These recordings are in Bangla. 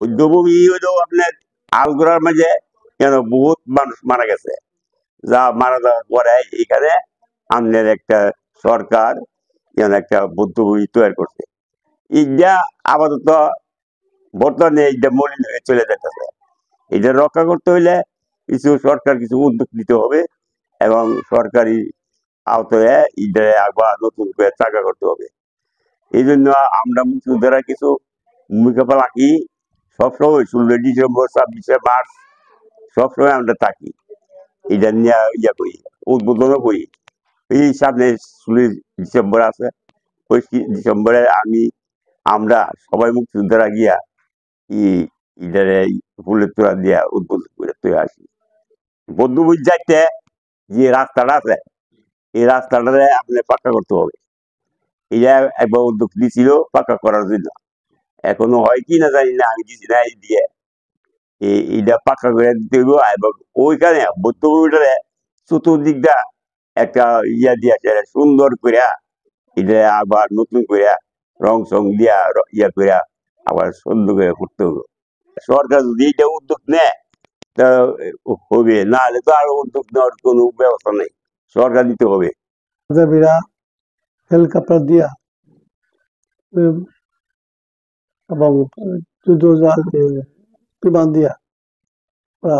বৌদ্ধভূমি হইলো আপনার আলগোড়ার মাঝে কেন বহুত মানুষ মারা গেছে, যা মারা যাওয়ার পরে এখানে আমাদের একটা সরকার একটা বৌদ্ধভূমি তৈরি করছে। এইটা আপাতত বর্তমানে এইটা মলিন হয়ে চলে যেতেছে। এটা রক্ষা করতে হইলে সরকার কিছু উদ্যোগ নিতে হবে এবং সরকারি আওতায় এটা আবার নতুন করে চাকা করতে হবে। এই জন্য আমরা মুক্তিযোদ্ধারা কিছু ভূমিকা রাখি সবসময়। 16 ডিসেম্বর, 26 মার্চ সবসময় আমরা থাকি, এটা নিয়ে ইয়া করি, উদ্বোধনও করি। এই সামনে 16 ডিসেম্বর আছে, ওই ডিসেম্বরে আমরা সবাই মুক্তিযোদ্ধারা গিয়া ইটারে ফুলের তোড়া দিয়া উদ্বোধন করে তুই আসি। বৌদ্ধভূমি যাইতে যে রাস্তাটা আছে এই রাস্তাটারে আপনি পাক্কা করতে হবে। এটা একবার উদ্যোগ নিয়েছিল পাক্কা করার জন্য, এখনো হয় কি না জানি না, আমি দিছি না দিয়ে এইটা পাক্কা করে দিতে হইব। এবং ওইখানে বৌদ্ধভূমিটারে চতুর্দিকটা একটা ইয়া দিয়েছে সুন্দর করিয়া, এটা আবার নতুন করিয়া রং সং দিয়া ইয়া করিয়া আবার সুন্দর করে করতে হবে। সরকার যদি এইটা উদ্যোগ নেয় তা হবে, না হলে তো আর উদ্যোগ নেওয়ার কোনো ব্যবস্থা নেই, সরকার দিতে হবে। হেলিকপ্টার দিয়া এবং বিমান দিয়া ওরা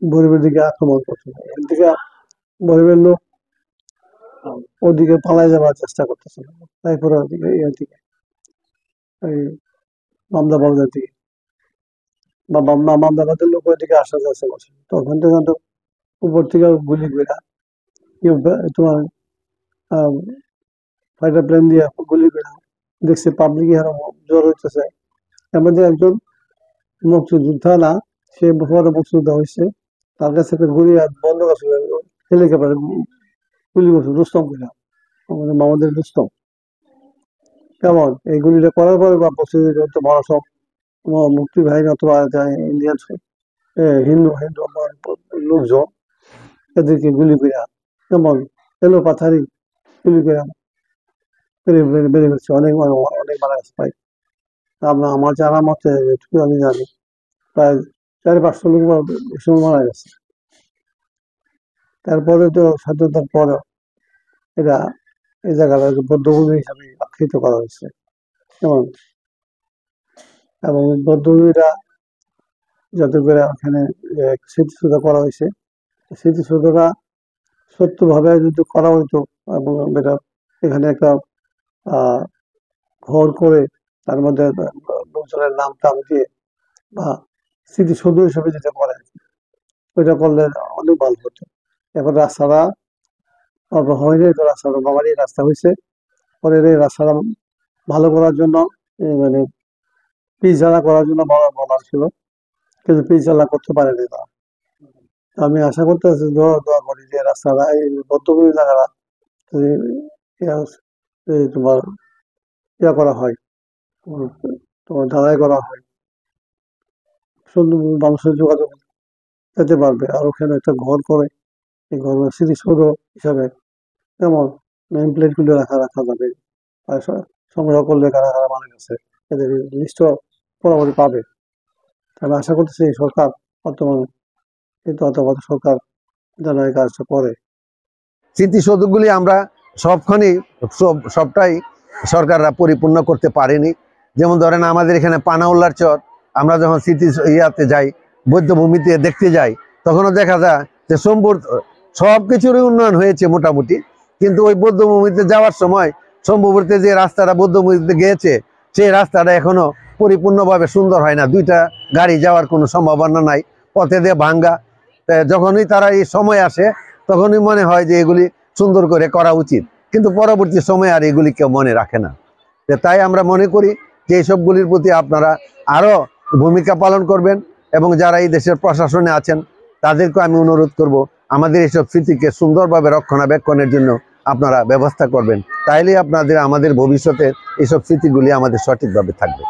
গরিবের দিকে আক্রমণ করছিল। এদিকে গরিবের লোক ওদিকে পালাই যাওয়ার চেষ্টা করতেছিল, তারপরে ওদিকে দিকে এই মামদাবাদের দিকে বা মামদাবাদের লোক ওইদিকে আসা যাচ্ছে করছিল। তখন তো উপর থেকে গুলি করে তোমার ফাইটার প্লেন দিয়ে গুলি করে দেখছে পাবলিক জ্বর হইতেছে। এর মধ্যে একজন মুক্তিযোদ্ধা না, সে পরে মুক্তিযোদ্ধা হয়েছে, তার কাছে একটা গুলি বন্ধ করছিল, হেলিকপ্টারে গুলি করছে রুস্তম করে, আমাদের মামাদের রুস্তম। কেমন এই গুলিটা করার পরে বা মুক্তিযুদ্ধ বড় সব মুক্তি বাহিনী অথবা ইন্ডিয়ান হিন্দু হিন্দু লোকজন এদেরকে গুলি করে কেমন এলো পাথারি গুলি করে বেড়ে গেছে, অনেক অনেক মারা গেছে। ভাই আমার জানা মতে যেটুকু আমি জানি প্রায় 400-500 লোক মারা গেছে। তারপরে তো স্বাধীনতার পরে এটা এই জায়গাটা বৌদ্ধভূমি হিসাবে আখ্যায়িত করা হয়েছে। কেমন এবং বৌদ্ধভূমিটা যাতে করে ওখানে স্মৃতিসৌধ করা হয়েছে, স্মৃতিসৌধটা সত্যভাবে যদি করা হইতো এবং এটা এখানে একটা ঘর করে তার মধ্যে লোকজনের নাম টাম দিয়ে বা স্মৃতিসৌধ হিসেবে যেটা করে ওইটা করলে অনেক ভালো হতো। এবার রাস্তাটা হয়নি, তো রাস্তাটা বাবারই রাস্তা হয়েছে। পরে এই রাস্তাটা ভালো করার জন্য মানে পিচ ঢালা করার জন্য বলা ছিল, কিন্তু পিচ ঢালা করতে পারেনি তারা। আমি আশা করতেছি দোয়া করি যে রাস্তাটা এই বৌদ্ধভূমি জায়গাটা তোমার ইয়া করা হয়, তোমার ঢালাই করা হয়, সুন্দর মানুষের যোগাযোগ যেতে পারবে। আর ওখানে একটা ঘর করে এই ঘর স্মৃতিসৌধ হিসাবে যেমন নেম প্লেট গুলো রাখা যাবে, সংগ্রহ করলে কারা কারা মারা গেছে এদের লিস্ট বরাবরই পাবে। আমি আশা করতেছি এই সরকার বর্তমানে কিন্তু সরকার যেন এই কাজটা করে। স্মৃতিসৌধগুলি আমরা সবটাই সরকাররা পরিপূর্ণ করতে পারেনি। যেমন ধরেন আমাদের এখানে পানাউল্লার চর, আমরা যখন স্মৃতি ইয়াতে যাই, বৌদ্ধভূমিতে দেখতে যাই, তখনও দেখা যায় যে সব কিছুরই উন্নয়ন হয়েছে মোটামুটি, কিন্তু ওই বৌদ্ধভূমিতে যাওয়ার সময় সম্ভবতে যে রাস্তাটা বৌদ্ধভূমিতে গিয়েছে সেই রাস্তাটা এখনো পরিপূর্ণভাবে সুন্দর হয় না, দুইটা গাড়ি যাওয়ার কোনো সম্ভাবনা নাই, পথে দিয়ে ভাঙ্গা। যখনই তারা এই সময় আসে তখনই মনে হয় যে এগুলি সুন্দর করে করা উচিত, কিন্তু পরবর্তী সময় আর এগুলি কেউ মনে রাখে না। তাই আমরা মনে করি যে এইসবগুলির প্রতি আপনারা আরও ভূমিকা পালন করবেন এবং যারা এই দেশের প্রশাসনে আছেন তাদেরকে আমি অনুরোধ করব আমাদের এইসব স্মৃতিকে সুন্দরভাবে রক্ষণাবেক্ষণের জন্য আপনারা ব্যবস্থা করবেন, তাইলেই আমাদের ভবিষ্যতে এইসব স্মৃতিগুলি আমাদের সঠিকভাবে থাকবে।